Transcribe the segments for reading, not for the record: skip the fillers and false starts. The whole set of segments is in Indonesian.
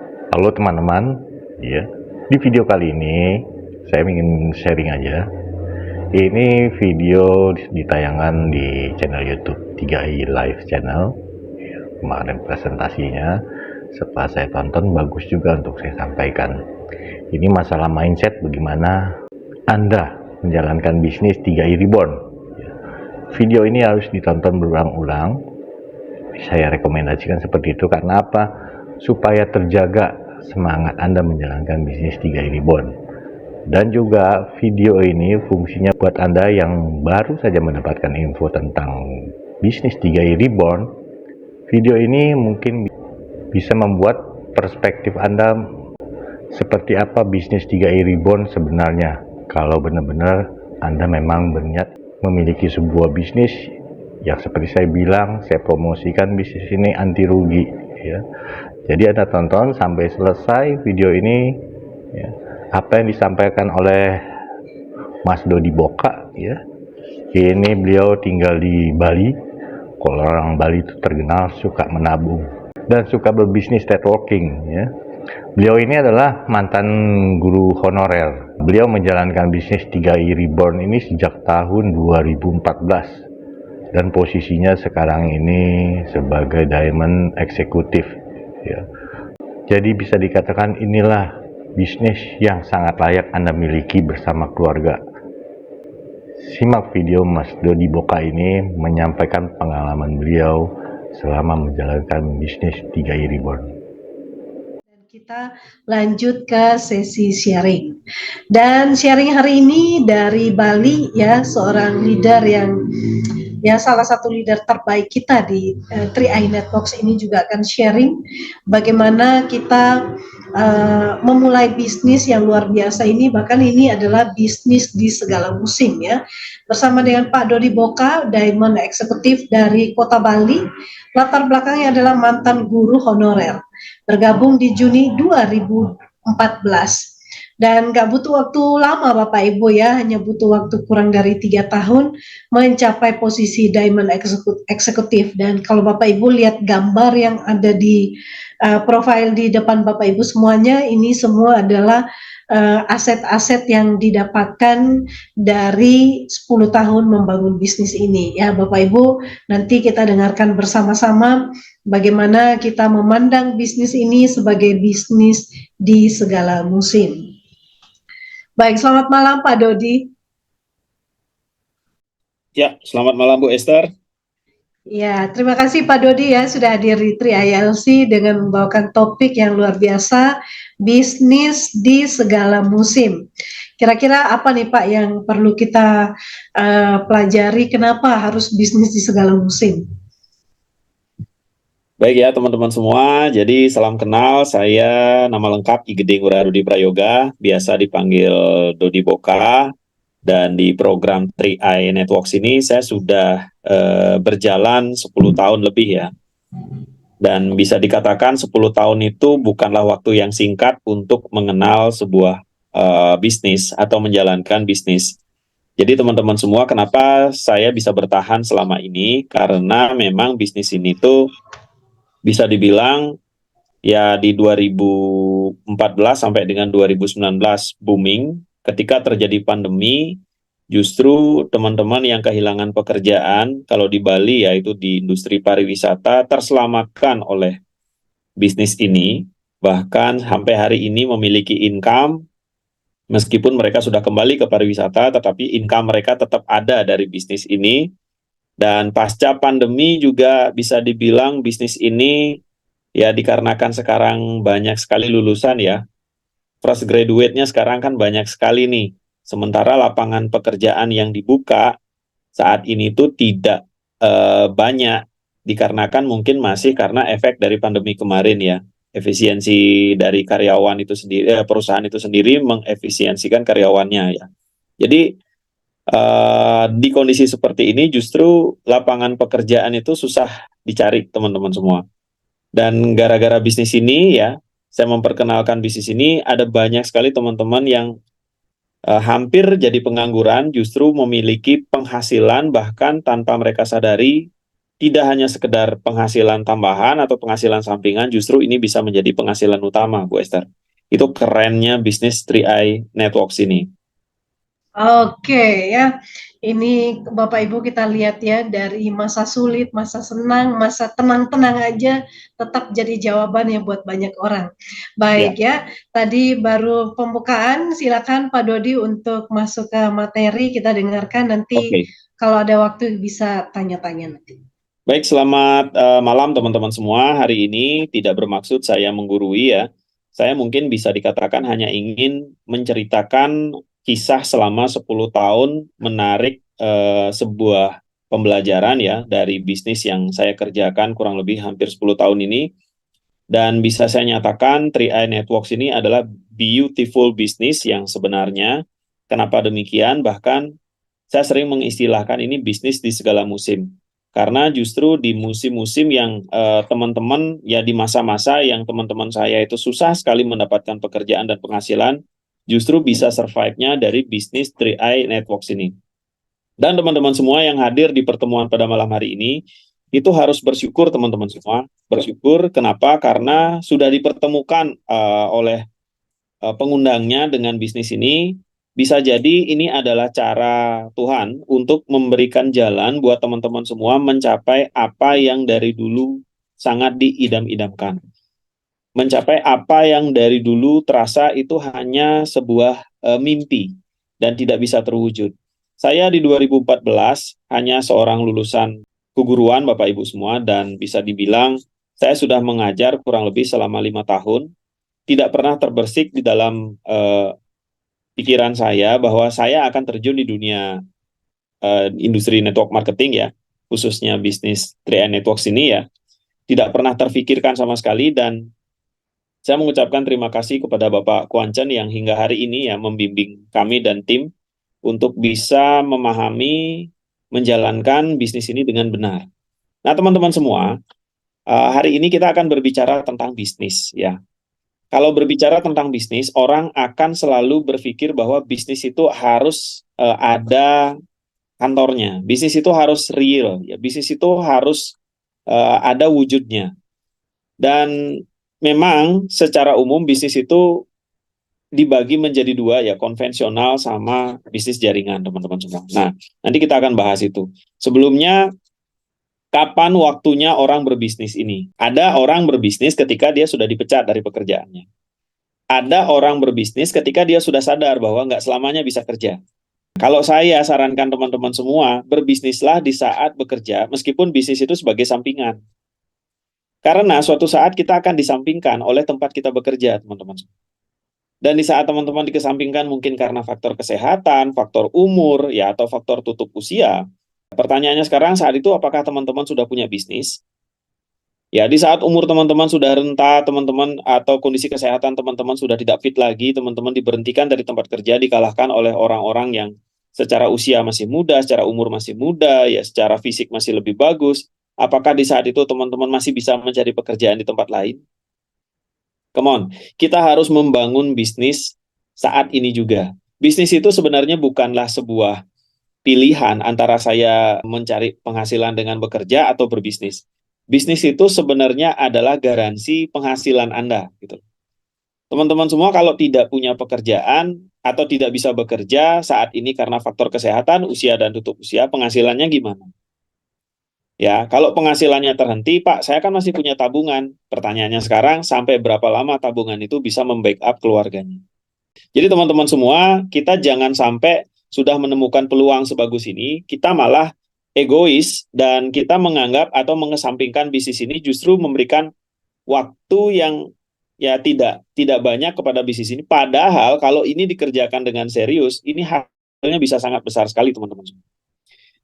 Halo teman-teman, ya. Di video kali ini saya ingin sharing aja. Ini video ditayangan di channel YouTube 3i Live Channel. Kemarin presentasinya setelah saya tonton bagus juga untuk saya sampaikan. Ini masalah mindset bagaimana Anda menjalankan bisnis 3i Reborn. Video ini harus ditonton berulang-ulang. Saya rekomendasikan seperti itu karena apa? Supaya terjaga semangat Anda menjalankan bisnis 3i Reborn. Dan juga video ini fungsinya buat Anda yang baru saja mendapatkan info tentang bisnis 3i Reborn. Video ini mungkin bisa membuat perspektif Anda seperti apa bisnis 3i Reborn sebenarnya. Kalau benar-benar Anda memang berniat memiliki sebuah bisnis yang seperti saya bilang, saya promosikan bisnis ini anti rugi, ya. Jadi Anda tonton sampai selesai video ini, ya. Apa yang disampaikan oleh Mas Dodi Boka, ya. Ini beliau tinggal di Bali. Kalau orang Bali itu terkenal suka menabung dan suka berbisnis networking, ya. Beliau ini adalah mantan guru honorer. Beliau menjalankan bisnis 3i Reborn ini sejak tahun 2014. Dan posisinya sekarang ini sebagai diamond eksekutif, ya. Jadi bisa dikatakan inilah bisnis yang sangat layak Anda miliki bersama keluarga. Simak video Mas Dodi Boka ini menyampaikan pengalaman beliau selama menjalankan bisnis 3i Reborn. Kita lanjut ke sesi sharing. Dan sharing hari ini dari Bali, ya, seorang leader yang salah satu leader terbaik kita di 3i Networks ini juga akan sharing bagaimana kita memulai bisnis yang luar biasa ini. Bahkan ini adalah bisnis di segala musim, ya. Bersama dengan Pak Dodi Boka, Diamond Eksekutif dari Kota Bali. Latar belakangnya adalah mantan guru honorer. Bergabung di Juni 2014. Dan gak butuh waktu lama Bapak Ibu, ya, hanya butuh waktu kurang dari 3 tahun mencapai posisi Diamond Eksekutif. Dan kalau Bapak Ibu lihat gambar yang ada di profil di depan Bapak Ibu semuanya, ini semua adalah aset-aset yang didapatkan dari 10 tahun membangun bisnis ini, ya Bapak Ibu. Nanti kita dengarkan bersama-sama bagaimana kita memandang bisnis ini sebagai bisnis di segala musim. Baik, selamat malam Pak Dodi. Ya, selamat malam Bu Esther. Ya, terima kasih Pak Dodi, ya, sudah hadir di 3i LC dengan membawakan topik yang luar biasa, bisnis di segala musim. Kira-kira apa nih Pak yang perlu kita pelajari, kenapa harus bisnis di segala musim? Baik ya teman-teman semua, jadi salam kenal, saya nama lengkap I Gede Ngurah Rudi Prayoga, biasa dipanggil Dodi Boka, dan di program 3i Networks ini saya sudah berjalan 10 tahun lebih, ya. Dan bisa dikatakan 10 tahun itu bukanlah waktu yang singkat untuk mengenal sebuah bisnis atau menjalankan bisnis. Jadi teman-teman semua, kenapa saya bisa bertahan selama ini? Karena memang bisnis ini tuh bisa dibilang ya di 2014 sampai dengan 2019 booming. Ketika terjadi pandemi, justru teman-teman yang kehilangan pekerjaan, kalau di Bali yaitu di industri pariwisata, terselamatkan oleh bisnis ini. Bahkan sampai hari ini memiliki income, meskipun mereka sudah kembali ke pariwisata, tetapi income mereka tetap ada dari bisnis ini. Dan pasca pandemi juga bisa dibilang bisnis ini ya dikarenakan sekarang banyak sekali lulusan, ya. Fresh graduate-nya sekarang kan banyak sekali nih. Sementara lapangan pekerjaan yang dibuka saat ini tuh tidak banyak, dikarenakan mungkin masih karena efek dari pandemi kemarin, ya. Efisiensi dari karyawan itu sendiri, perusahaan itu sendiri mengefisiensikan karyawannya, ya. Jadi di kondisi seperti ini justru lapangan pekerjaan itu susah dicari teman-teman semua. Dan gara-gara bisnis ini, ya, saya memperkenalkan bisnis ini, ada banyak sekali teman-teman yang hampir jadi pengangguran, justru memiliki penghasilan bahkan tanpa mereka sadari tidak hanya sekedar penghasilan tambahan atau penghasilan sampingan, justru ini bisa menjadi penghasilan utama, Bu Esther. Itu kerennya bisnis 3i Networks ini. Oke ya, ini Bapak Ibu kita lihat ya dari masa sulit, masa senang, masa tenang-tenang aja tetap jadi jawaban ya buat banyak orang. Ya, Baik ya, tadi baru pembukaan, silakan Pak Dodi untuk masuk ke materi kita dengarkan nanti oke. kalau ada waktu bisa tanya-tanya nanti. Baik, selamat malam teman-teman semua. Hari ini tidak bermaksud saya menggurui ya. Saya mungkin bisa dikatakan hanya ingin menceritakan kisah selama 10 tahun menarik sebuah pembelajaran ya dari bisnis yang saya kerjakan kurang lebih hampir 10 tahun ini. Dan bisa saya nyatakan 3i Networks ini adalah beautiful business yang sebenarnya. Kenapa demikian? Bahkan saya sering mengistilahkan ini bisnis di segala musim. Karena justru di musim-musim yang teman-teman, ya di masa-masa yang teman-teman saya itu susah sekali mendapatkan pekerjaan dan penghasilan, justru bisa survive-nya dari bisnis 3i Networks ini. Dan teman-teman semua yang hadir di pertemuan pada malam hari ini, itu harus bersyukur teman-teman semua. Bersyukur, kenapa? Karena sudah dipertemukan oleh pengundangnya dengan bisnis ini. Bisa jadi ini adalah cara Tuhan untuk memberikan jalan buat teman-teman semua mencapai apa yang dari dulu sangat diidam-idamkan. Mencapai apa yang dari dulu terasa itu hanya sebuah mimpi dan tidak bisa terwujud. Saya di 2014 hanya seorang lulusan keguruan Bapak Ibu semua, dan bisa dibilang saya sudah mengajar kurang lebih selama 5 tahun. Tidak pernah terbersih di dalam pikiran saya bahwa saya akan terjun di dunia industri network marketing ya, khususnya bisnis 3i Networks ini ya. Tidak pernah terfikirkan sama sekali, dan saya mengucapkan terima kasih kepada Bapak Kuancen yang hingga hari ini ya membimbing kami dan tim untuk bisa memahami, menjalankan bisnis ini dengan benar. Nah, teman-teman semua, hari ini kita akan berbicara tentang bisnis ya. Kalau berbicara tentang bisnis, orang akan selalu berpikir bahwa bisnis itu harus ada kantornya. Bisnis itu harus real, ya. Bisnis itu harus ada wujudnya. Dan memang secara umum bisnis itu dibagi menjadi dua ya, konvensional sama bisnis jaringan, teman-teman semua. Nah, nanti kita akan bahas itu. Sebelumnya, kapan waktunya orang berbisnis ini? Ada orang berbisnis ketika dia sudah dipecat dari pekerjaannya. Ada orang berbisnis ketika dia sudah sadar bahwa nggak selamanya bisa kerja. Kalau saya sarankan teman-teman semua, berbisnislah di saat bekerja, meskipun bisnis itu sebagai sampingan. Karena suatu saat kita akan disampingkan oleh tempat kita bekerja, teman-teman. Dan di saat teman-teman dikesampingkan mungkin karena faktor kesehatan, faktor umur, ya atau faktor tutup usia. Pertanyaannya sekarang saat itu apakah teman-teman sudah punya bisnis? Ya, di saat umur teman-teman sudah renta, teman-teman atau kondisi kesehatan teman-teman sudah tidak fit lagi, teman-teman diberhentikan dari tempat kerja, dikalahkan oleh orang-orang yang secara usia masih muda, secara umur masih muda, ya secara fisik masih lebih bagus. Apakah di saat itu teman-teman masih bisa mencari pekerjaan di tempat lain? Come on, kita harus membangun bisnis saat ini juga. Bisnis itu sebenarnya bukanlah sebuah pilihan antara saya mencari penghasilan dengan bekerja atau berbisnis. Bisnis itu sebenarnya adalah garansi penghasilan Anda, gitu. Teman-teman semua kalau tidak punya pekerjaan atau tidak bisa bekerja saat ini karena faktor kesehatan, usia dan tutup usia, penghasilannya gimana? Ya, kalau penghasilannya terhenti, Pak, saya kan masih punya tabungan. Pertanyaannya sekarang, sampai berapa lama tabungan itu bisa membackup keluarganya? Jadi teman-teman semua, kita jangan sampai sudah menemukan peluang sebagus ini, kita malah egois dan kita menganggap atau mengesampingkan bisnis ini justru memberikan waktu yang ya tidak banyak kepada bisnis ini. Padahal kalau ini dikerjakan dengan serius, ini hasilnya bisa sangat besar sekali, teman-teman.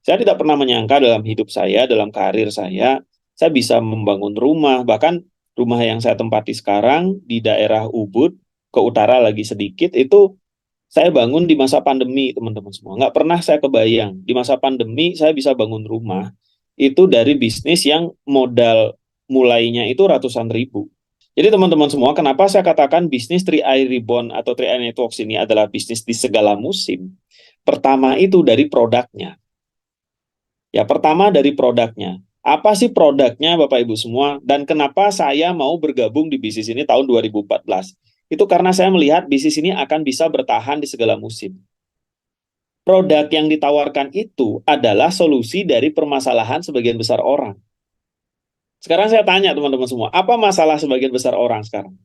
Saya tidak pernah menyangka dalam hidup saya, dalam karir saya bisa membangun rumah. Bahkan rumah yang saya tempati sekarang di daerah Ubud, ke utara lagi sedikit, itu saya bangun di masa pandemi, teman-teman semua. Nggak pernah saya kebayang, di masa pandemi saya bisa bangun rumah, itu dari bisnis yang modal mulainya itu ratusan ribu. Jadi teman-teman semua, kenapa saya katakan bisnis 3i Reborn atau 3i Networks ini adalah bisnis di segala musim? Pertama itu dari produknya. Ya, pertama dari produknya. Apa sih produknya Bapak Ibu semua? Dan kenapa saya mau bergabung di bisnis ini tahun 2014? Itu karena saya melihat bisnis ini akan bisa bertahan di segala musim. Produk yang ditawarkan itu adalah solusi dari permasalahan sebagian besar orang. Sekarang saya tanya teman-teman semua, apa masalah sebagian besar orang sekarang?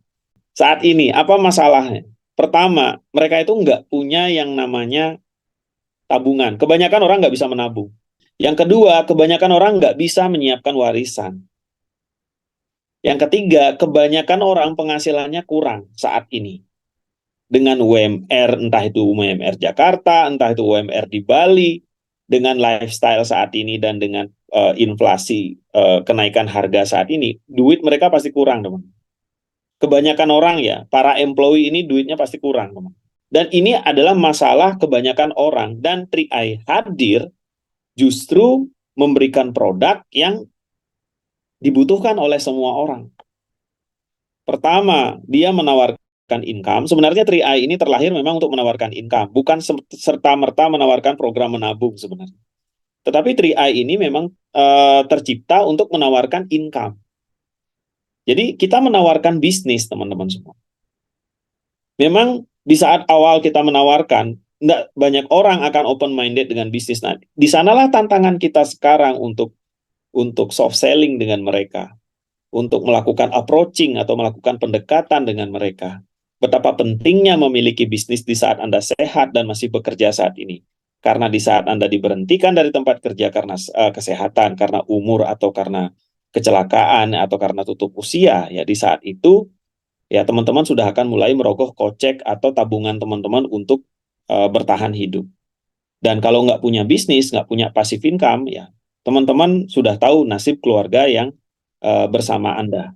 Saat ini, apa masalahnya? Pertama, mereka itu nggak punya yang namanya tabungan. Kebanyakan orang nggak bisa menabung. Yang kedua, kebanyakan orang nggak bisa menyiapkan warisan. Yang ketiga, kebanyakan orang penghasilannya kurang saat ini. Dengan UMR, entah itu UMR Jakarta, entah itu UMR di Bali, dengan lifestyle saat ini dan dengan inflasi kenaikan harga saat ini, duit mereka pasti kurang, teman. Kebanyakan orang ya, para employee ini duitnya pasti kurang, teman. Dan ini adalah masalah kebanyakan orang, dan 3i hadir justru memberikan produk yang dibutuhkan oleh semua orang. Pertama, dia menawarkan income. Sebenarnya 3i ini terlahir memang untuk menawarkan income, bukan serta-merta menawarkan program menabung sebenarnya. Tetapi 3i ini memang tercipta untuk menawarkan income. Jadi kita menawarkan bisnis, teman-teman semua. Memang di saat awal kita menawarkan, tidak banyak orang akan open-minded dengan bisnis. Nah, di sanalah tantangan kita sekarang untuk soft selling dengan mereka, untuk melakukan approaching atau melakukan pendekatan dengan mereka. Betapa pentingnya memiliki bisnis di saat Anda sehat dan masih bekerja saat ini. Karena di saat Anda diberhentikan dari tempat kerja karena kesehatan, karena umur atau karena kecelakaan atau karena tutup usia, ya di saat itu ya teman-teman sudah akan mulai merogoh kocek atau tabungan teman-teman untuk bertahan hidup. Dan kalau nggak punya bisnis, nggak punya passive income, ya teman-teman sudah tahu nasib keluarga yang bersama Anda.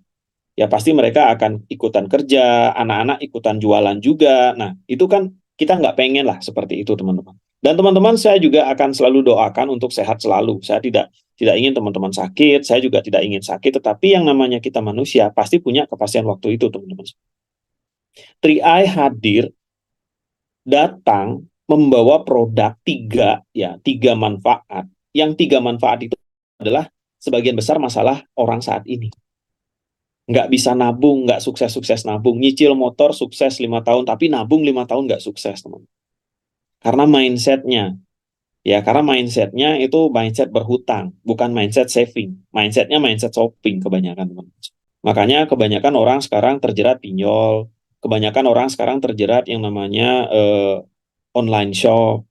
Ya pasti mereka akan ikutan kerja, anak-anak ikutan jualan juga. Nah, itu kan kita nggak pengen lah seperti itu, teman-teman. Dan teman-teman, saya juga akan selalu doakan untuk sehat selalu. Saya tidak ingin teman-teman sakit, saya juga tidak ingin sakit, tetapi yang namanya kita manusia pasti punya kepastian waktu itu, teman-teman. 3i hadir, datang, membawa produk tiga manfaat. Yang tiga manfaat itu adalah sebagian besar masalah orang saat ini. Nggak bisa nabung, nggak sukses-sukses nabung. Nyicil motor sukses 5 tahun, tapi nabung 5 tahun nggak sukses, teman. Karena mindsetnya. Ya, karena mindsetnya itu mindset berhutang, bukan mindset saving. Mindsetnya mindset shopping kebanyakan, teman. Makanya kebanyakan orang sekarang terjerat pinjol, kebanyakan orang sekarang terjerat yang namanya online shop.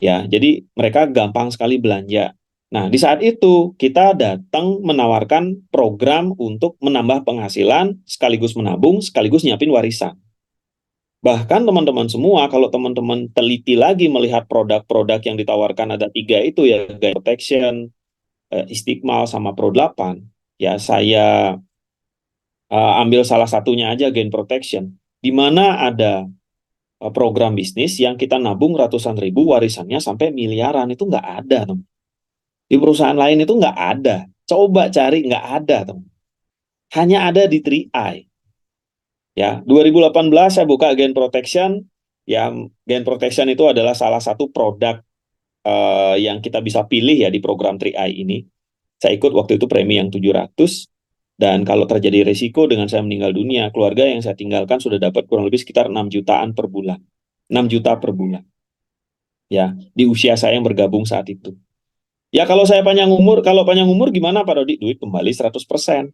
Ya, jadi mereka gampang sekali belanja. Nah, di saat itu kita datang menawarkan program untuk menambah penghasilan, sekaligus menabung, sekaligus nyiapin warisan. Bahkan teman-teman semua, kalau teman-teman teliti lagi melihat produk-produk yang ditawarkan ada 3 itu ya, Gain Protection, Istiqmal, sama Pro 8. Ya, saya ambil salah satunya aja, Gain Protection. Di mana ada program bisnis yang kita nabung ratusan ribu, warisannya sampai miliaran, itu nggak ada, teman. Di perusahaan lain itu nggak ada. Coba cari, nggak ada, teman. Hanya ada di 3i. Ya, 2018 saya buka Gain Protection. Ya, Gain Protection itu adalah salah satu produk yang kita bisa pilih ya di program 3i ini. Saya ikut waktu itu premi yang 700. Dan kalau terjadi risiko dengan saya meninggal dunia, keluarga yang saya tinggalkan sudah dapat kurang lebih sekitar 6 jutaan per bulan. 6 juta per bulan. Ya, di usia saya yang bergabung saat itu. Ya, kalau panjang umur gimana Pak Dodi? Duit kembali 100%.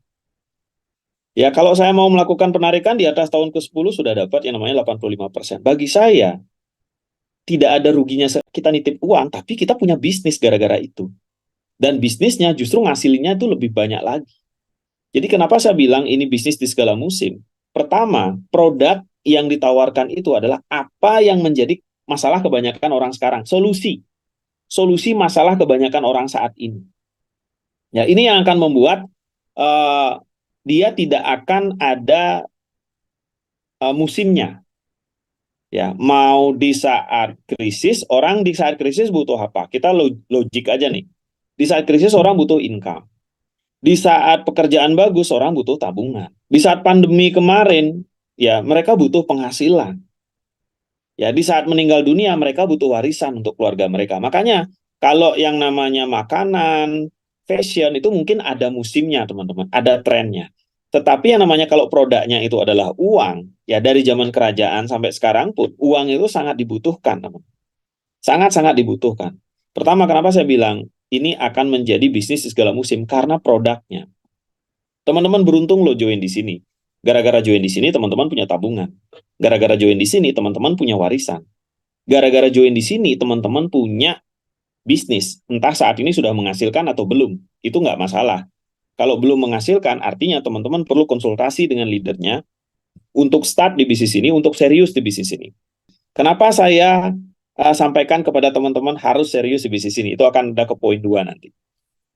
Ya, kalau saya mau melakukan penarikan di atas tahun ke-10 sudah dapat yang namanya 85%. Bagi saya, tidak ada ruginya kita nitip uang, tapi kita punya bisnis gara-gara itu. Dan bisnisnya justru ngasilinnya itu lebih banyak lagi. Jadi kenapa saya bilang ini bisnis di segala musim? Pertama, produk yang ditawarkan itu adalah apa yang menjadi masalah kebanyakan orang sekarang. Solusi masalah kebanyakan orang saat ini. Ya, ini yang akan membuat dia tidak akan ada musimnya. Ya, mau di saat krisis, orang di saat krisis butuh apa? Kita logik aja nih. Di saat krisis orang butuh income. Di saat pekerjaan bagus, orang butuh tabungan. Di saat pandemi kemarin, ya mereka butuh penghasilan. Ya, di saat meninggal dunia, mereka butuh warisan untuk keluarga mereka. Makanya, kalau yang namanya makanan, fashion itu mungkin ada musimnya, teman-teman, ada trennya. Tetapi yang namanya kalau produknya itu adalah uang, ya dari zaman kerajaan sampai sekarang pun, uang itu sangat dibutuhkan, teman. Sangat-sangat dibutuhkan. Pertama, kenapa saya bilang ini akan menjadi bisnis di segala musim? Karena produknya. Teman-teman beruntung lo join di sini. Gara-gara join di sini, teman-teman punya tabungan. Gara-gara join di sini, teman-teman punya warisan. Gara-gara join di sini, teman-teman punya bisnis. Entah saat ini sudah menghasilkan atau belum. Itu nggak masalah. Kalau belum menghasilkan, artinya teman-teman perlu konsultasi dengan leadernya untuk start di bisnis ini, untuk serius di bisnis ini. Kenapa saya sampaikan kepada teman-teman harus serius di bisnis ini? Itu akan ada ke poin 2 nanti.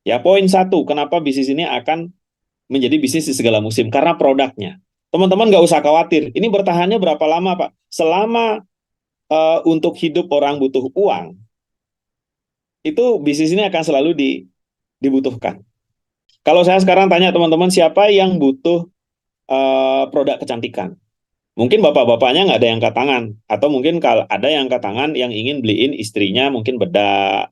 Ya, poin 1, kenapa bisnis ini akan menjadi bisnis di segala musim? Karena produknya. Teman-teman nggak usah khawatir. Ini bertahannya berapa lama, Pak? Selama untuk hidup orang butuh uang, itu bisnis ini akan selalu dibutuhkan. Kalau saya sekarang tanya teman-teman, siapa yang butuh produk kecantikan? Mungkin bapak-bapaknya nggak ada yang angkat tangan. Atau mungkin kalau ada yang angkat tangan yang ingin beliin istrinya mungkin bedak,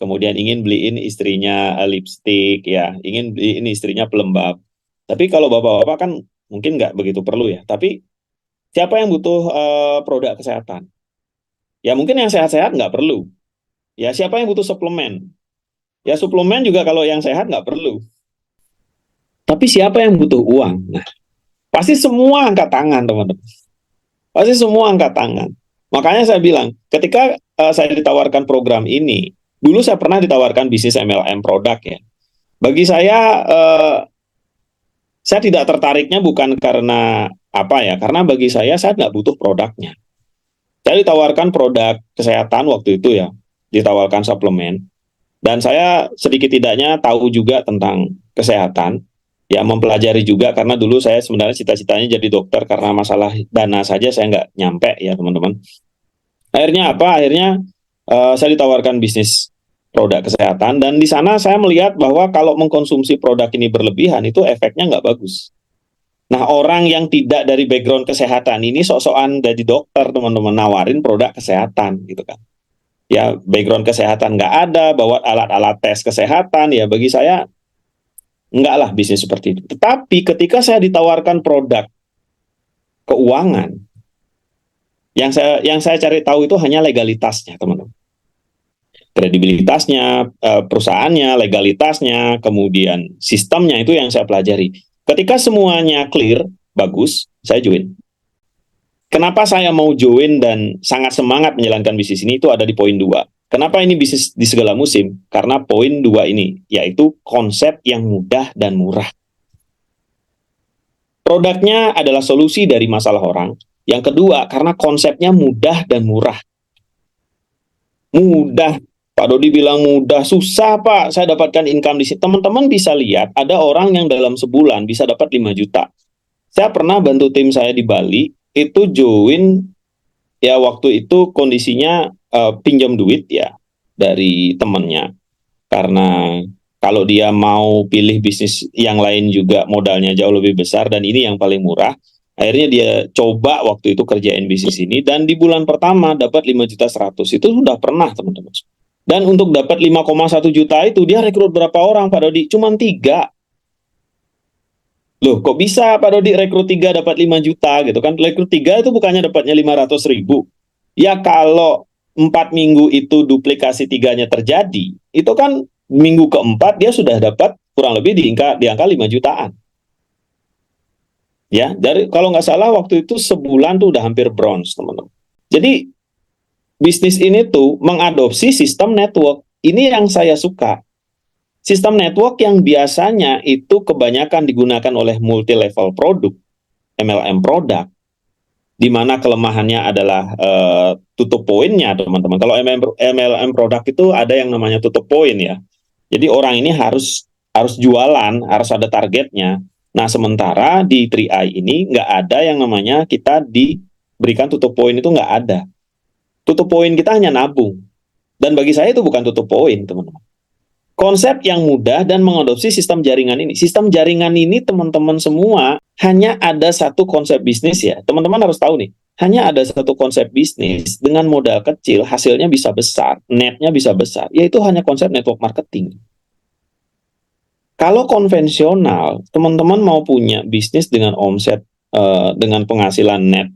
kemudian ingin beliin istrinya lipstick, ya, ingin beliin istrinya pelembab. Tapi kalau bapak-bapak kan mungkin nggak begitu perlu ya. Tapi siapa yang butuh produk kesehatan? Ya mungkin yang sehat-sehat nggak perlu. Ya siapa yang butuh suplemen? Ya suplemen juga kalau yang sehat nggak perlu. Tapi siapa yang butuh uang? Nah, pasti semua angkat tangan, teman-teman. Pasti semua angkat tangan. Makanya saya bilang, ketika saya ditawarkan program ini, dulu saya pernah ditawarkan bisnis MLM produk ya. Bagi saya tidak tertariknya bukan karena apa ya, karena bagi saya nggak butuh produknya. Saya ditawarkan produk kesehatan waktu itu ya, ditawarkan suplemen, dan saya sedikit tidaknya tahu juga tentang kesehatan, ya mempelajari juga karena dulu saya sebenarnya cita-citanya jadi dokter karena masalah dana saja saya nggak nyampe ya teman-teman. Akhirnya apa? Akhirnya saya ditawarkan bisnis produk kesehatan dan di sana saya melihat bahwa kalau mengkonsumsi produk ini berlebihan itu efeknya nggak bagus. Nah orang yang tidak dari background kesehatan ini sok-sokan jadi dokter teman-teman nawarin produk kesehatan gitu kan. Ya background kesehatan nggak ada, bawa alat-alat tes kesehatan, ya bagi saya enggak lah bisnis seperti itu. Tetapi ketika saya ditawarkan produk keuangan, yang saya cari tahu itu hanya legalitasnya, teman-teman. Kredibilitasnya, perusahaannya, legalitasnya, kemudian sistemnya itu yang saya pelajari. Ketika semuanya clear, bagus, saya join. Kenapa saya mau join dan sangat semangat menjalankan bisnis ini itu ada di poin 2. Kenapa ini bisnis di segala musim? Karena poin 2 ini, yaitu konsep yang mudah dan murah. Produknya adalah solusi dari masalah orang. Yang kedua, karena konsepnya mudah dan murah. Mudah. Pak Dodi bilang mudah, susah Pak, saya dapatkan income di sini. Teman-teman bisa lihat, ada orang yang dalam sebulan bisa dapat 5 juta. Saya pernah bantu tim saya di Bali, itu join, ya waktu itu kondisinya pinjam duit ya dari temannya. Karena kalau dia mau pilih bisnis yang lain juga modalnya jauh lebih besar dan ini yang paling murah, akhirnya dia coba waktu itu kerjain bisnis ini dan di bulan pertama dapat 5.100.000. Itu sudah pernah teman-teman. Dan untuk dapat 5,1 juta itu dia rekrut berapa orang Pak Dodi? Cuman 3. Loh kok bisa Pak Dodi rekrut 3 dapat 5 juta gitu kan? Rekrut 3 itu bukannya dapatnya 500.000. Ya kalau 4 minggu itu duplikasi 3-nya terjadi, itu kan minggu keempat dia sudah dapat kurang lebih di angka 5 jutaan. Ya, dari kalau nggak salah waktu itu sebulan tuh udah hampir bronze teman-teman. Jadi bisnis ini tuh mengadopsi sistem network. Ini yang saya suka. Sistem network yang biasanya itu kebanyakan digunakan oleh multi level produk, MLM produk, di mana kelemahannya adalah tutup poinnya, teman-teman. Kalau MLM produk itu ada yang namanya tutup poin ya. Jadi orang ini harus jualan, harus ada targetnya. Nah, sementara di 3i ini nggak ada yang namanya kita diberikan tutup poin, itu nggak ada. Tutup poin kita hanya nabung. Dan bagi saya itu bukan tutup poin, teman-teman. Konsep yang mudah dan mengadopsi sistem jaringan ini. Sistem jaringan ini teman-teman semua hanya ada satu konsep bisnis ya. Teman-teman harus tahu nih, hanya ada satu konsep bisnis dengan modal kecil, hasilnya bisa besar, netnya bisa besar, yaitu hanya konsep network marketing. Kalau konvensional, teman-teman mau punya bisnis dengan omset, dengan penghasilan net,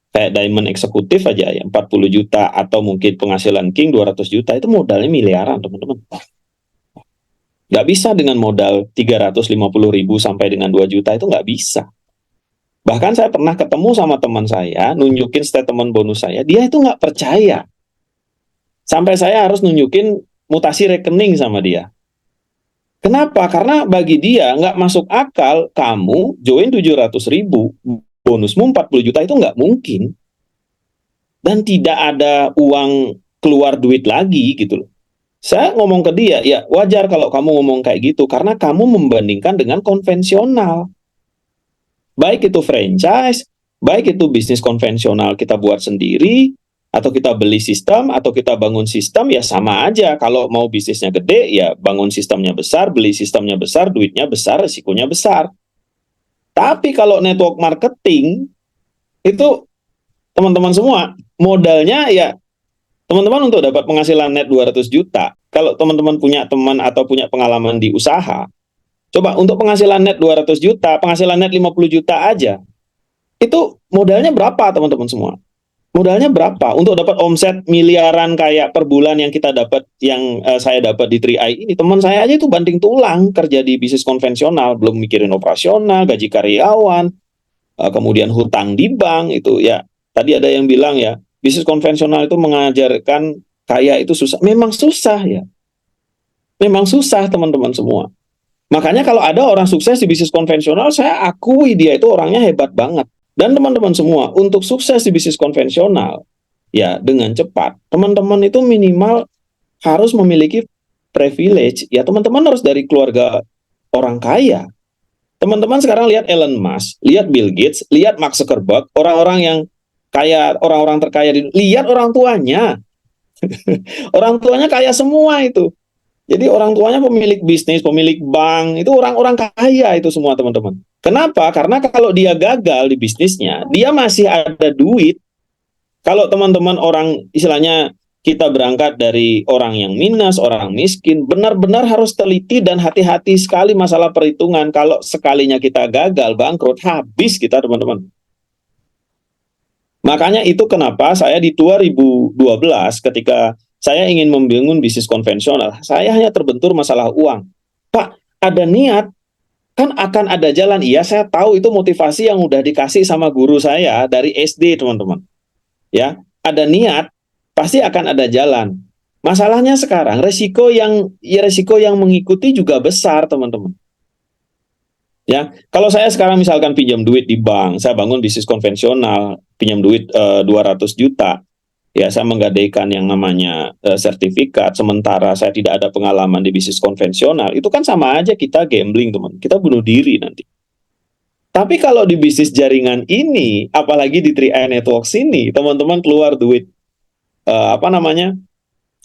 kayak Diamond Eksekutif aja ya, 40 juta, atau mungkin penghasilan King 200 juta, itu modalnya miliaran, teman-teman. Nggak bisa dengan modal 350.000 sampai dengan 2 juta, itu nggak bisa. Bahkan saya pernah ketemu sama teman saya, nunjukin statement bonus saya, dia itu nggak percaya. Sampai saya harus nunjukin mutasi rekening sama dia. Kenapa? Karena bagi dia nggak masuk akal kamu join 700.000, bonusmu 40 juta, itu nggak mungkin. Dan tidak ada uang keluar duit lagi gitu loh. Saya ngomong ke dia, ya wajar kalau kamu ngomong kayak gitu, karena kamu membandingkan dengan konvensional. Baik itu franchise, baik itu bisnis konvensional kita buat sendiri, atau kita beli sistem, atau kita bangun sistem, ya sama aja. Kalau mau bisnisnya gede, ya bangun sistemnya besar, beli sistemnya besar, duitnya besar, risikonya besar. Tapi kalau network marketing, itu teman-teman semua, modalnya ya teman-teman untuk dapat penghasilan net 200 juta, kalau teman-teman punya teman atau punya pengalaman di usaha, coba untuk penghasilan net 200 juta, penghasilan net 50 juta aja, itu modalnya berapa teman-teman semua? Modalnya berapa? Untuk dapat omset miliaran kayak per bulan yang kita dapat, yang saya dapat di 3i ini, teman saya aja itu banting tulang kerja di bisnis konvensional, belum mikirin operasional, gaji karyawan, kemudian hutang di bank, itu ya. Tadi ada yang bilang ya, bisnis konvensional itu mengajarkan kaya itu susah. Memang susah ya. Memang susah teman-teman semua. Makanya kalau ada orang sukses di bisnis konvensional, saya akui dia itu orangnya hebat banget. Dan teman-teman semua, untuk sukses di bisnis konvensional, ya dengan cepat, teman-teman itu minimal harus memiliki privilege. Ya teman-teman harus dari keluarga orang kaya. Teman-teman sekarang lihat Elon Musk, lihat Bill Gates, lihat Mark Zuckerberg, orang-orang yang kaya, orang-orang terkaya di dunia, lihat orang tuanya. Orang tuanya kaya semua itu. Jadi orang tuanya pemilik bisnis, pemilik bank, itu orang-orang kaya itu semua teman-teman. Kenapa? Karena kalau dia gagal di bisnisnya, dia masih ada duit. Kalau teman-teman orang, istilahnya kita berangkat dari orang yang minus, orang miskin, benar-benar harus teliti dan hati-hati sekali masalah perhitungan. Kalau sekalinya kita gagal, bangkrut, habis kita teman-teman. Makanya itu kenapa saya di 2012 ketika saya ingin membangun bisnis konvensional, saya hanya terbentur masalah uang. Pak, ada niat, kan akan ada jalan. Iya, saya tahu itu motivasi yang udah dikasih sama guru saya dari SD, teman-teman. Ya, ada niat, pasti akan ada jalan. Masalahnya sekarang resiko yang mengikuti juga besar, teman-teman. Ya, kalau saya sekarang misalkan pinjam duit di bank, saya bangun bisnis konvensional, pinjam duit 200 juta. Ya, saya menggadaikan yang namanya sertifikat, sementara saya tidak ada pengalaman di bisnis konvensional, itu kan sama aja kita gambling, teman. Kita bunuh diri nanti. Tapi kalau di bisnis jaringan ini, apalagi di 3i Networks ini, teman-teman keluar duit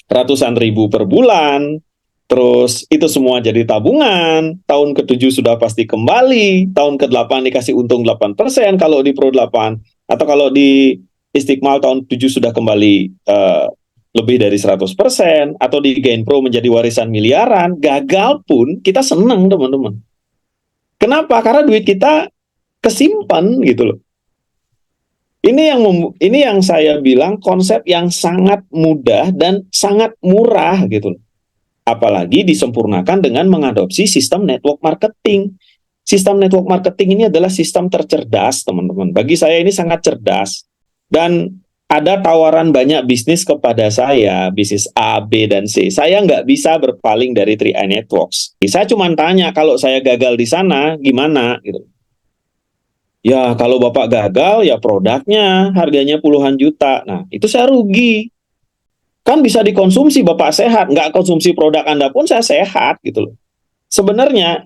ratusan ribu per bulan, terus itu semua jadi tabungan, tahun ke-7 sudah pasti kembali, tahun ke-8 dikasih untung 8%, kalau di Pro 8, atau kalau di Istiqmal tahun 7 sudah kembali lebih dari 100%, atau di Gain Pro menjadi warisan miliaran, gagal pun kita senang teman-teman. Kenapa? Karena duit kita kesimpan gitu loh. Ini yang saya bilang konsep yang sangat mudah dan sangat murah gitu loh. Apalagi disempurnakan dengan mengadopsi sistem network marketing. Sistem network marketing ini adalah sistem tercerdas, teman-teman. Bagi saya ini sangat cerdas. Dan ada tawaran banyak bisnis kepada saya, bisnis A, B, dan C. Saya nggak bisa berpaling dari 3i Networks. Saya cuma tanya, kalau saya gagal di sana, gimana? Gitu. Ya, kalau Bapak gagal, ya produknya harganya puluhan juta. Nah, itu saya rugi. Kan bisa dikonsumsi, Bapak sehat. Nggak konsumsi produk Anda pun saya sehat. Gitu loh. Sebenarnya,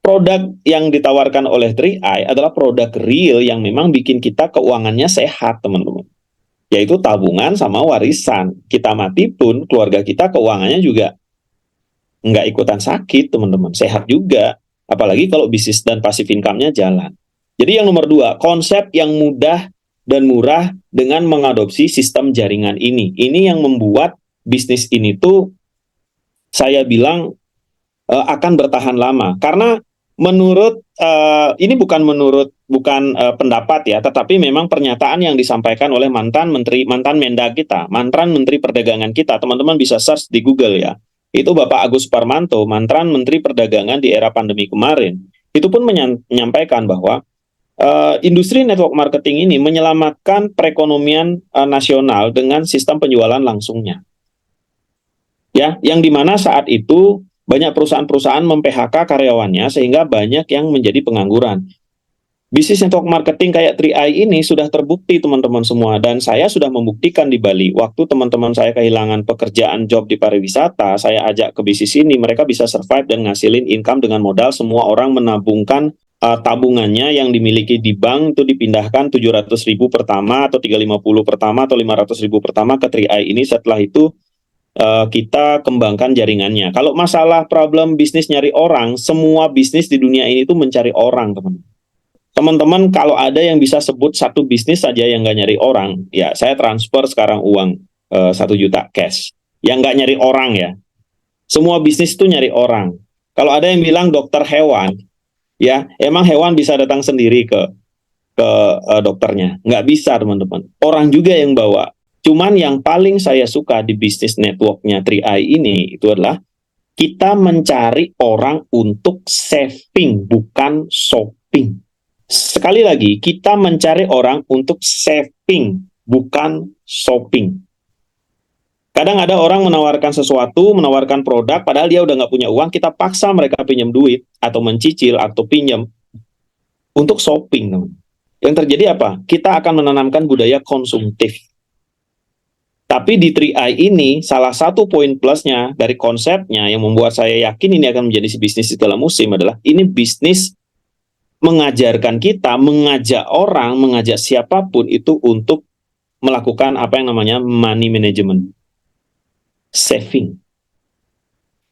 produk yang ditawarkan oleh 3i adalah produk real yang memang bikin kita keuangannya sehat, teman-teman. Yaitu tabungan sama warisan. Kita mati pun, keluarga kita keuangannya juga nggak ikutan sakit, teman-teman. Sehat juga. Apalagi kalau bisnis dan passive income-nya jalan. Jadi yang nomor 2, konsep yang mudah dan murah dengan mengadopsi sistem jaringan ini. Ini yang membuat bisnis ini tuh, saya bilang, akan bertahan lama. Karena menurut ini bukan pendapat ya, tetapi memang pernyataan yang disampaikan oleh mantan Mendag kita, mantan Menteri Perdagangan kita. Teman-teman bisa search di Google ya. Itu Bapak Agus Parmanto, mantan Menteri Perdagangan di era pandemi kemarin. Itu pun menyampaikan bahwa industri network marketing ini menyelamatkan perekonomian nasional dengan sistem penjualan langsungnya. Ya, yang dimana saat itu banyak perusahaan-perusahaan mem-PHK karyawannya sehingga banyak yang menjadi pengangguran. Bisnis network marketing kayak 3i ini sudah terbukti teman-teman semua, dan saya sudah membuktikan di Bali. Waktu teman-teman saya kehilangan pekerjaan job di pariwisata, saya ajak ke bisnis ini, mereka bisa survive dan ngasilin income dengan modal semua orang menabungkan tabungannya yang dimiliki di bank itu dipindahkan 700.000 pertama atau 350 pertama atau 500.000 pertama ke 3i ini. Setelah itu kita kembangkan jaringannya. Kalau masalah problem bisnis nyari orang, semua bisnis di dunia ini itu mencari orang, teman-teman. Kalau ada yang bisa sebut satu bisnis saja yang nggak nyari orang, ya saya transfer sekarang uang 1 juta cash. Yang nggak nyari orang ya. Semua bisnis itu nyari orang. Kalau ada yang bilang dokter hewan, ya emang hewan bisa datang sendiri ke dokternya? Nggak bisa teman-teman. Orang juga yang bawa. Cuman yang paling saya suka di bisnis networknya 3i ini itu adalah kita mencari orang untuk saving, bukan shopping. Sekali lagi, kita mencari orang untuk saving, bukan shopping. Kadang ada orang menawarkan sesuatu, menawarkan produk, padahal dia udah nggak punya uang, kita paksa mereka pinjam duit, atau mencicil, atau pinjam, untuk shopping. Yang terjadi apa? Kita akan menanamkan budaya konsumtif. Tapi di 3i ini, salah satu poin plusnya dari konsepnya yang membuat saya yakin ini akan menjadi bisnis segala musim adalah, ini bisnis mengajarkan kita, mengajak orang, mengajak siapapun itu untuk melakukan apa yang namanya money management. Saving.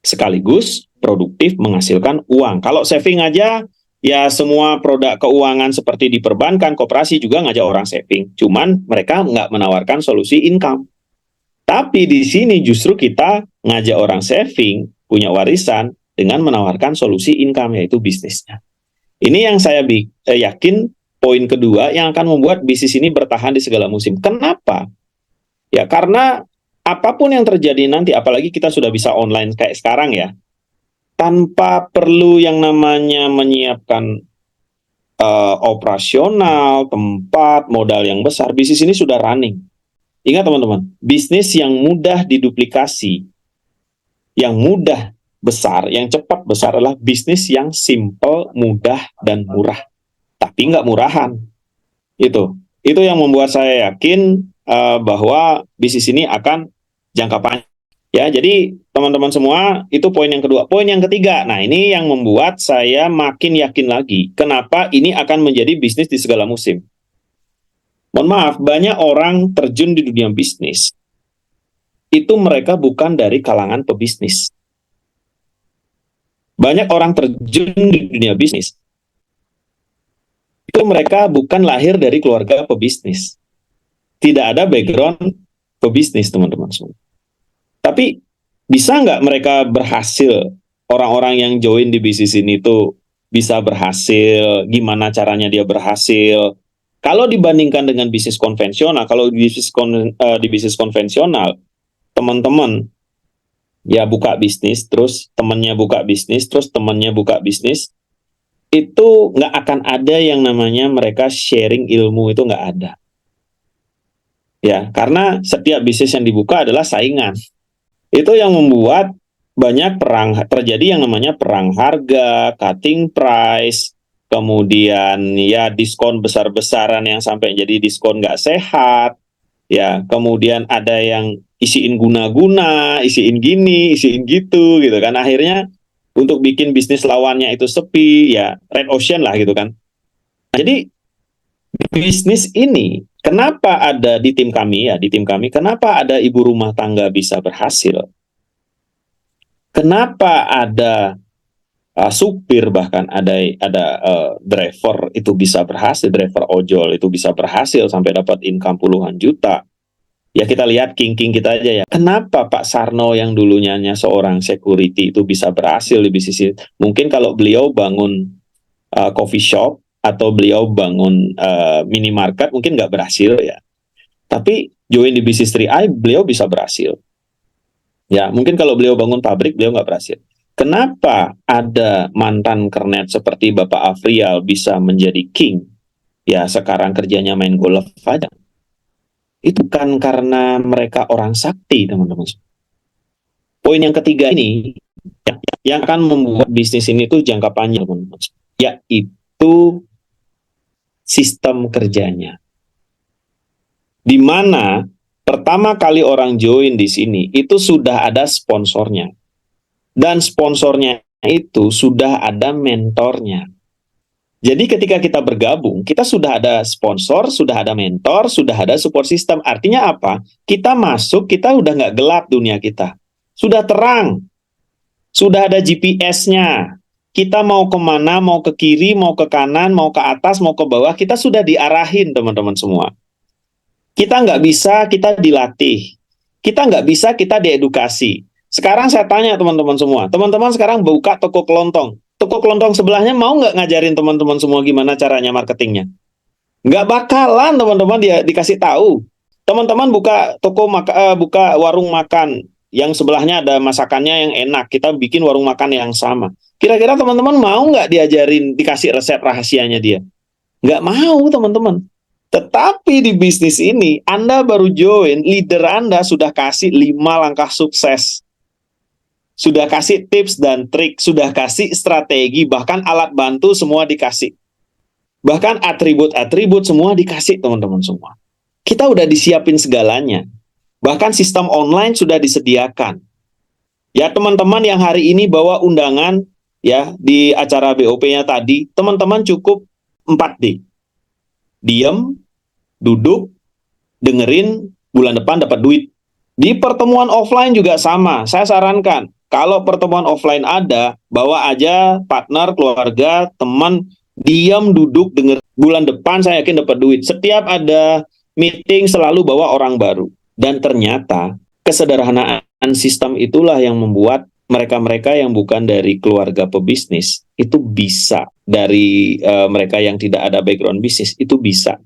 Sekaligus produktif menghasilkan uang. Kalau saving aja, ya semua produk keuangan seperti di perbankan, koperasi juga ngajak orang saving. Cuman mereka nggak menawarkan solusi income. Tapi di sini justru kita ngajak orang saving, punya warisan, dengan menawarkan solusi income, yaitu bisnisnya. Ini yang saya yakin poin kedua yang akan membuat bisnis ini bertahan di segala musim. Kenapa? Ya karena apapun yang terjadi nanti, apalagi kita sudah bisa online kayak sekarang ya, tanpa perlu yang namanya menyiapkan operasional, tempat, modal yang besar, bisnis ini sudah running. Ingat teman-teman, bisnis yang mudah diduplikasi, yang mudah besar, yang cepat besar adalah bisnis yang simple, mudah, dan murah. Tapi nggak murahan. Itu yang membuat saya yakin bahwa bisnis ini akan jangka panjang. Ya, jadi teman-teman semua, itu poin yang kedua. Poin yang ketiga, nah ini yang membuat saya makin yakin lagi kenapa ini akan menjadi bisnis di segala musim. Mohon maaf, banyak orang terjun di dunia bisnis, itu mereka bukan dari kalangan pebisnis. Banyak orang terjun di dunia bisnis, itu mereka bukan lahir dari keluarga pebisnis. Tidak ada background pebisnis, teman-teman semua. Tapi bisa nggak mereka berhasil, orang-orang yang join di bisnis ini tuh bisa berhasil, gimana caranya dia berhasil? Kalau dibandingkan dengan bisnis konvensional, kalau di bisnis konvensional, teman-teman ya buka bisnis, terus temannya buka bisnis, terus temannya buka bisnis, itu nggak akan ada yang namanya mereka sharing ilmu, itu nggak ada. Ya, karena setiap bisnis yang dibuka adalah saingan. Itu yang membuat banyak terjadi yang namanya perang harga, cutting price, kemudian ya diskon besar-besaran yang sampai jadi diskon nggak sehat, ya kemudian ada yang isiin guna-guna, isiin gini, isiin gitu kan. Akhirnya untuk bikin bisnis lawannya itu sepi, ya red ocean lah gitu kan. Nah, jadi bisnis ini kenapa ada di tim kami, kenapa ada ibu rumah tangga bisa berhasil? Kenapa ada supir, bahkan ada driver itu bisa berhasil, driver ojol itu bisa berhasil sampai dapat income puluhan juta? Ya kita lihat king-king kita aja ya. Kenapa Pak Sarno yang dulunya hanya seorang security itu bisa berhasil di bisnis ini? Mungkin kalau beliau bangun coffee shop atau beliau bangun minimarket mungkin nggak berhasil ya. Tapi join di bisnis 3i beliau bisa berhasil. Ya mungkin kalau beliau bangun pabrik beliau nggak berhasil. Kenapa ada mantan kernet seperti Bapak Afrial bisa menjadi king? Ya sekarang kerjanya main golf aja. Itu bukan karena mereka orang sakti, teman-teman. Poin yang ketiga ini, yang akan membuat bisnis ini tuh jangka panjang, teman-teman, yaitu sistem kerjanya. Di mana pertama kali orang join di sini, itu sudah ada sponsornya. Dan sponsornya itu sudah ada mentornya. Jadi ketika kita bergabung, kita sudah ada sponsor, sudah ada mentor, sudah ada support system. Artinya apa? Kita masuk, kita udah nggak gelap dunia kita. Sudah terang. Sudah ada GPS-nya. Kita mau kemana, mau ke kiri, mau ke kanan, mau ke atas, mau ke bawah, kita sudah diarahin teman-teman semua. Kita nggak bisa, kita dilatih. Kita nggak bisa, kita diedukasi. Sekarang saya tanya teman-teman semua. Teman-teman sekarang buka toko kelontong. Toko kelontong sebelahnya mau nggak ngajarin teman-teman semua gimana caranya marketingnya? Nggak bakalan teman-teman dia dikasih tahu. Teman-teman buka buka warung makan yang sebelahnya ada masakannya yang enak. Kita bikin warung makan yang sama. Kira-kira teman-teman mau nggak diajarin, dikasih resep rahasianya dia? Nggak mau teman-teman. Tetapi di bisnis ini, Anda baru join, leader Anda sudah kasih 5 langkah sukses. Sudah kasih tips dan trik, sudah kasih strategi, bahkan alat bantu semua dikasih. Bahkan atribut-atribut semua dikasih teman-teman semua. Kita udah disiapin segalanya. Bahkan sistem online sudah disediakan. Ya teman-teman yang hari ini bawa undangan ya di acara BOP-nya tadi, teman-teman cukup 4D. Diam, duduk, dengerin, bulan depan dapat duit. Di pertemuan offline juga sama, saya sarankan. Kalau pertemuan offline ada, bawa aja partner, keluarga, teman, diam, duduk, denger. Bulan depan saya yakin dapat duit. Setiap ada meeting selalu bawa orang baru. Dan ternyata kesederhanaan sistem itulah yang membuat mereka-mereka yang bukan dari keluarga pebisnis itu bisa. Dari mereka yang tidak ada background bisnis itu bisa.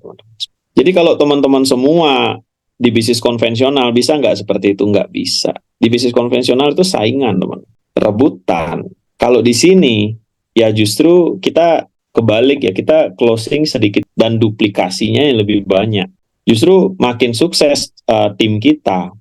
Jadi kalau teman-teman semua di bisnis konvensional bisa nggak seperti itu? Nggak bisa. Di bisnis konvensional itu saingan, teman. Rebutan. Kalau di sini, ya justru kita kebalik ya, kita closing sedikit dan duplikasinya yang lebih banyak. Justru makin sukses tim kita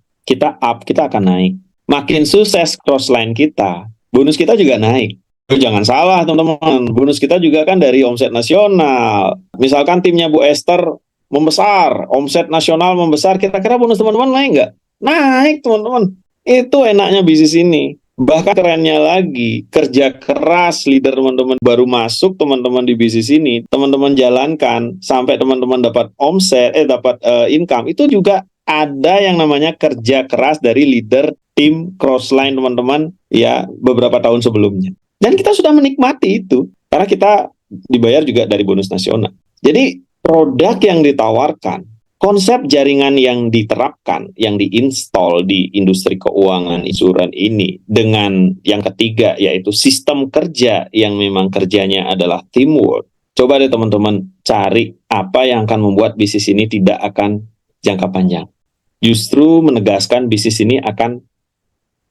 up, kita akan naik. Makin sukses crossline kita, bonus kita juga naik. Jangan salah teman-teman, bonus kita juga kan dari omset nasional. Misalkan timnya Bu Esther membesar, omset nasional membesar, kira-kira bonus teman-teman naik nggak? Naik teman-teman. Itu enaknya bisnis ini. Bahkan kerennya lagi, kerja keras leader teman-teman baru masuk teman-teman di bisnis ini, teman-teman jalankan sampai teman-teman dapat omset, dapat income, itu juga ada yang namanya kerja keras dari leader tim crossline teman-teman ya beberapa tahun sebelumnya. Dan kita sudah menikmati itu karena kita dibayar juga dari bonus nasional. Jadi produk yang ditawarkan, konsep jaringan yang diterapkan, yang diinstal di industri keuangan insuran ini dengan yang ketiga yaitu sistem kerja yang memang kerjanya adalah teamwork. Coba deh teman-teman cari apa yang akan membuat bisnis ini tidak akan jangka panjang. Justru menegaskan bisnis ini akan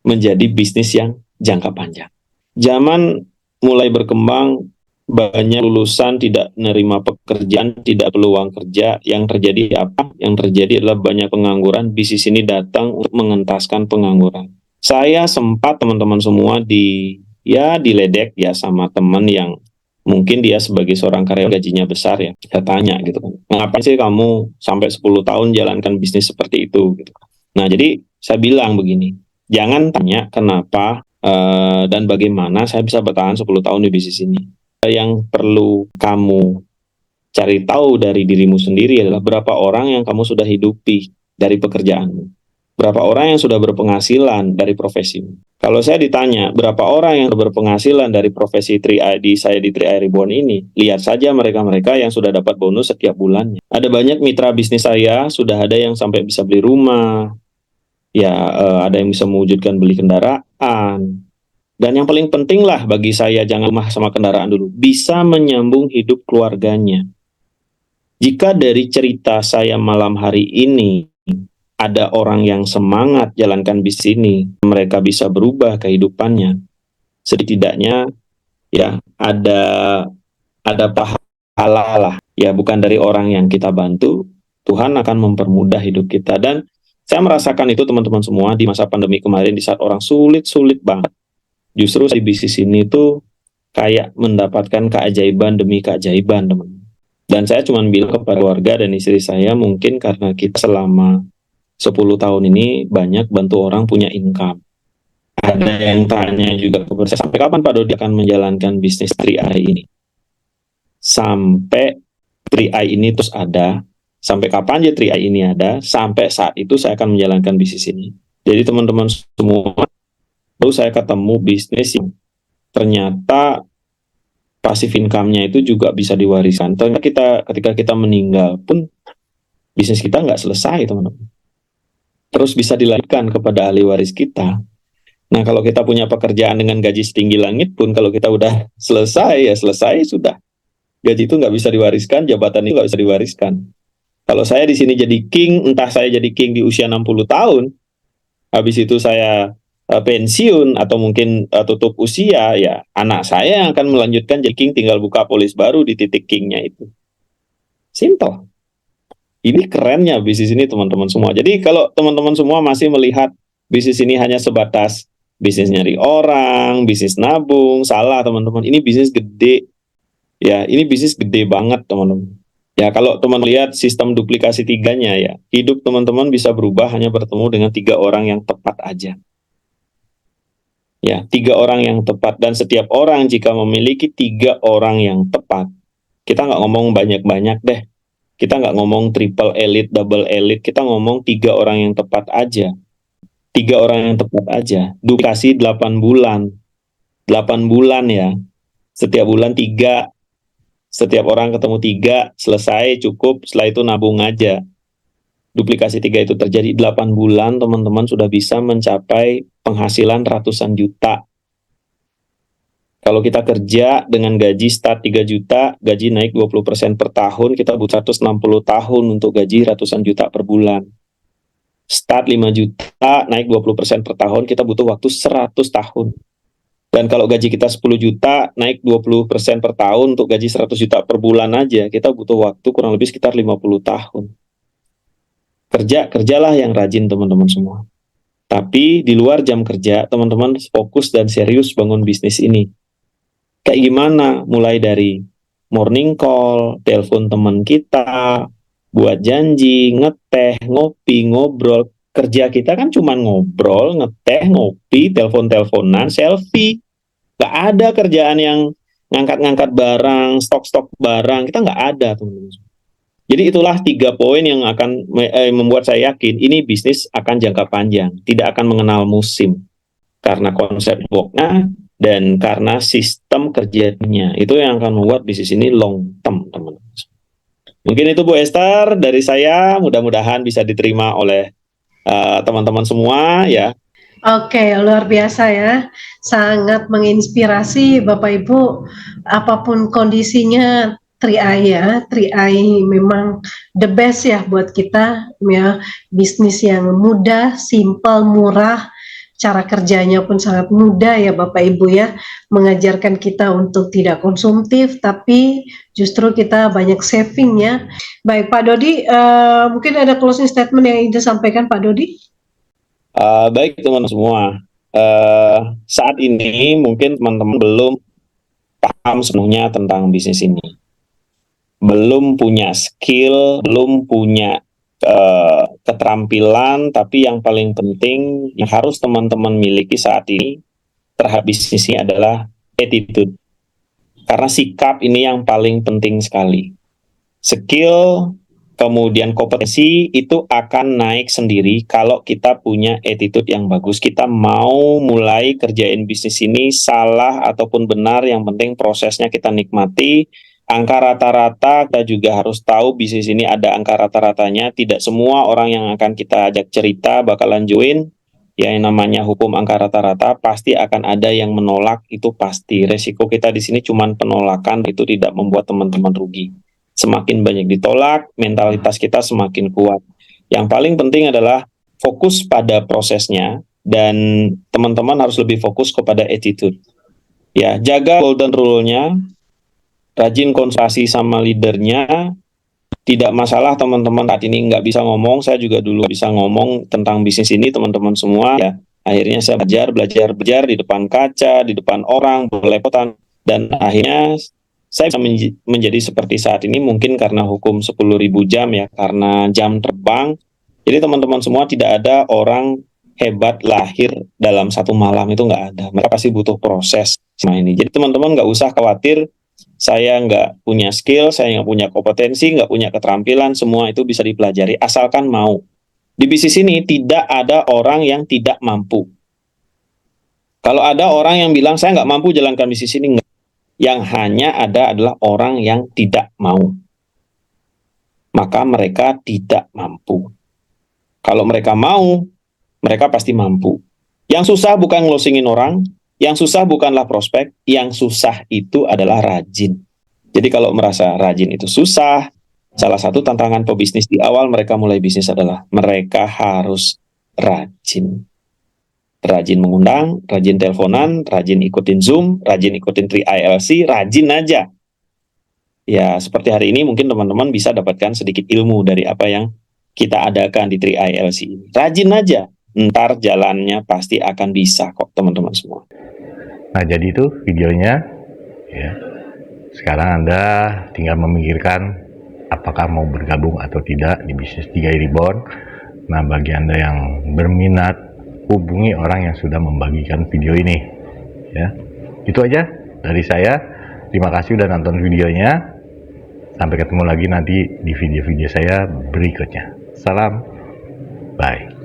menjadi bisnis yang jangka panjang. Zaman mulai berkembang, banyak lulusan tidak menerima pekerjaan, tidak peluang kerja. Yang terjadi apa? Yang terjadi adalah banyak pengangguran. Bisnis ini datang untuk mengentaskan pengangguran. Saya sempat teman-teman semua diledek ya sama teman yang mungkin dia sebagai seorang karyawan gajinya besar ya. Saya tanya gitu kan, ngapain sih kamu sampai 10 tahun jalankan bisnis seperti itu gitu. Nah jadi saya bilang begini, jangan tanya kenapa dan bagaimana saya bisa bertahan 10 tahun di bisnis ini. Yang perlu kamu cari tahu dari dirimu sendiri adalah berapa orang yang kamu sudah hidupi dari pekerjaanmu. Berapa orang yang sudah berpenghasilan dari profesimu. Kalau saya ditanya berapa orang yang berpenghasilan dari profesi 3i di saya di 3i Reborn ini, lihat saja mereka-mereka yang sudah dapat bonus setiap bulannya. Ada banyak mitra bisnis saya, sudah ada yang sampai bisa beli rumah, ya ada yang bisa mewujudkan beli kendaraan. Dan yang paling penting lah bagi saya, jangan rumah sama kendaraan dulu, bisa menyambung hidup keluarganya. Jika dari cerita saya malam hari ini ada orang yang semangat jalankan bisnis ini, mereka bisa berubah kehidupannya. Setidaknya ya ada pahala lah. Ya bukan dari orang yang kita bantu, Tuhan akan mempermudah hidup kita. Dan saya merasakan itu teman-teman semua di masa pandemi kemarin, di saat orang sulit banget. Justru di bisnis ini tuh kayak mendapatkan keajaiban demi keajaiban, teman. Dan saya cuma bilang kepada keluarga dan istri saya, mungkin karena kita selama 10 tahun ini banyak bantu orang punya income. Ada yang tanya juga kepada saya, sampai kapan Pak Dodi akan menjalankan bisnis 3i ini? Sampai 3i ini terus ada, sampai kapan aja 3i ini ada, sampai saat itu saya akan menjalankan bisnis ini. Jadi teman-teman semua, baru saya ketemu bisnis yang ternyata passive income-nya itu juga bisa diwariskan. Ternyata ketika kita meninggal pun bisnis kita nggak selesai, teman-teman. Terus bisa dilanjutkan kepada ahli waris kita. Nah, kalau kita punya pekerjaan dengan gaji setinggi langit pun, kalau kita udah selesai, ya selesai sudah. Gaji itu nggak bisa diwariskan, jabatan itu nggak bisa diwariskan. Kalau saya di sini jadi king, entah saya jadi king di usia 60 tahun, habis itu saya pensiun atau mungkin tutup usia, ya anak saya yang akan melanjutkan jadi king, tinggal buka polis baru di titik kingnya itu. Simple. Ini kerennya bisnis ini teman-teman semua. Jadi kalau teman-teman semua masih melihat bisnis ini hanya sebatas bisnis nyari orang, bisnis nabung, salah teman-teman. Ini bisnis gede. Ya, ini bisnis gede banget teman-teman. Ya, kalau teman lihat sistem duplikasi tiganya ya, hidup teman-teman bisa berubah hanya bertemu dengan 3 orang yang tepat aja. Ya, 3 orang yang tepat, dan setiap orang jika memiliki 3 orang yang tepat, kita nggak ngomong banyak-banyak deh. Kita nggak ngomong triple elite, double elite, kita ngomong 3 orang yang tepat aja. 3 orang yang tepat aja. Duplikasi 8 bulan. 8 bulan ya. Setiap bulan 3. Setiap orang ketemu 3, selesai, cukup, setelah itu nabung aja. Duplikasi 3 itu terjadi 8 bulan, teman-teman sudah bisa mencapai penghasilan ratusan juta. Kalau kita kerja dengan gaji start 3 juta, gaji naik 20% per tahun, kita butuh 160 tahun untuk gaji ratusan juta per bulan. Start 5 juta, naik 20% per tahun, kita butuh waktu 100 tahun. Dan kalau gaji kita 10 juta, naik 20% per tahun untuk gaji 100 juta per bulan aja, kita butuh waktu kurang lebih sekitar 50 tahun. Kerjalah yang rajin teman-teman semua. Tapi di luar jam kerja, teman-teman fokus dan serius bangun bisnis ini. Kayak gimana? Mulai dari morning call, telepon teman kita, buat janji, ngeteh, ngopi, ngobrol. Kerja kita kan cuma ngobrol, ngeteh, ngopi, telepon-teleponan, selfie. Gak ada kerjaan yang ngangkat-ngangkat barang, stok-stok barang. Kita nggak ada, teman-teman. Jadi itulah 3 poin yang akan membuat saya yakin ini bisnis akan jangka panjang, tidak akan mengenal musim. Karena konsep network-nya dan karena sistem kerjanya, itu yang akan membuat bisnis ini long term, teman-teman. Mungkin itu Bu Esther dari saya, mudah-mudahan bisa diterima oleh teman-teman semua ya. Oke, luar biasa ya, sangat menginspirasi Bapak Ibu. Apapun kondisinya, 3i ya, 3i memang the best ya buat kita ya. Bisnis yang mudah, simple, murah, cara kerjanya pun sangat mudah ya Bapak Ibu ya, mengajarkan kita untuk tidak konsumtif tapi justru kita banyak saving ya. Baik Pak Dodi, mungkin ada closing statement yang ingin disampaikan Pak Dodi? Baik teman-teman semua, saat ini mungkin teman-teman belum paham sepenuhnya tentang bisnis ini, belum punya skill, belum punya keterampilan, tapi yang paling penting yang harus teman-teman miliki saat ini terhadap bisnis ini adalah attitude. Karena sikap ini yang paling penting sekali. Skill kemudian kompetensi itu akan naik sendiri kalau kita punya attitude yang bagus. Kita mau mulai kerjain bisnis ini salah ataupun benar, yang penting prosesnya kita nikmati. Angka rata-rata kita juga harus tahu bisnis ini ada angka rata-ratanya. Tidak semua orang yang akan kita ajak cerita bakalan join. Ya, yang namanya hukum angka rata-rata, pasti akan ada yang menolak, itu pasti. Resiko kita di sini cuma penolakan, itu tidak membuat teman-teman rugi. Semakin banyak ditolak, mentalitas kita semakin kuat. Yang paling penting adalah fokus pada prosesnya, dan teman-teman harus lebih fokus kepada attitude. Ya, jaga golden rule-nya, rajin konsultasi sama leadernya. Tidak masalah teman-teman saat ini nggak bisa ngomong, saya juga dulu bisa ngomong tentang bisnis ini teman-teman semua ya. Akhirnya saya belajar di depan kaca, di depan orang, berlepotan, dan akhirnya saya bisa menjadi seperti saat ini mungkin karena hukum 10.000 jam ya, karena jam terbang. Jadi teman-teman semua, tidak ada orang hebat lahir dalam satu malam, itu nggak ada. Mereka pasti butuh proses sama ini. Jadi teman-teman nggak usah khawatir, saya nggak punya skill, saya nggak punya kompetensi, nggak punya keterampilan, semua itu bisa dipelajari asalkan mau. Di bisnis ini tidak ada orang yang tidak mampu. Kalau ada orang yang bilang saya nggak mampu jalankan bisnis ini, enggak. Yang hanya ada adalah orang yang tidak mau. Maka mereka tidak mampu. Kalau mereka mau, mereka pasti mampu. Yang susah bukan ngelosingin orang, yang susah bukanlah prospek, yang susah itu adalah rajin. Jadi kalau merasa rajin itu susah, salah satu tantangan pebisnis di awal mereka mulai bisnis adalah mereka harus rajin. Rajin mengundang, rajin teleponan, rajin ikutin Zoom, rajin ikutin 3ILC, rajin aja. Ya, seperti hari ini mungkin teman-teman bisa dapatkan sedikit ilmu dari apa yang kita adakan di 3ILC ini. Rajin aja, ntar jalannya pasti akan bisa kok teman-teman semua. Nah, jadi itu videonya ya. Sekarang Anda tinggal memikirkan apakah mau bergabung atau tidak di bisnis 3i Reborn. Nah, bagi Anda yang berminat, hubungi orang yang sudah membagikan video ini ya. Itu aja dari saya. Terima kasih sudah nonton videonya. Sampai ketemu lagi nanti di video-video saya berikutnya. Salam, bye.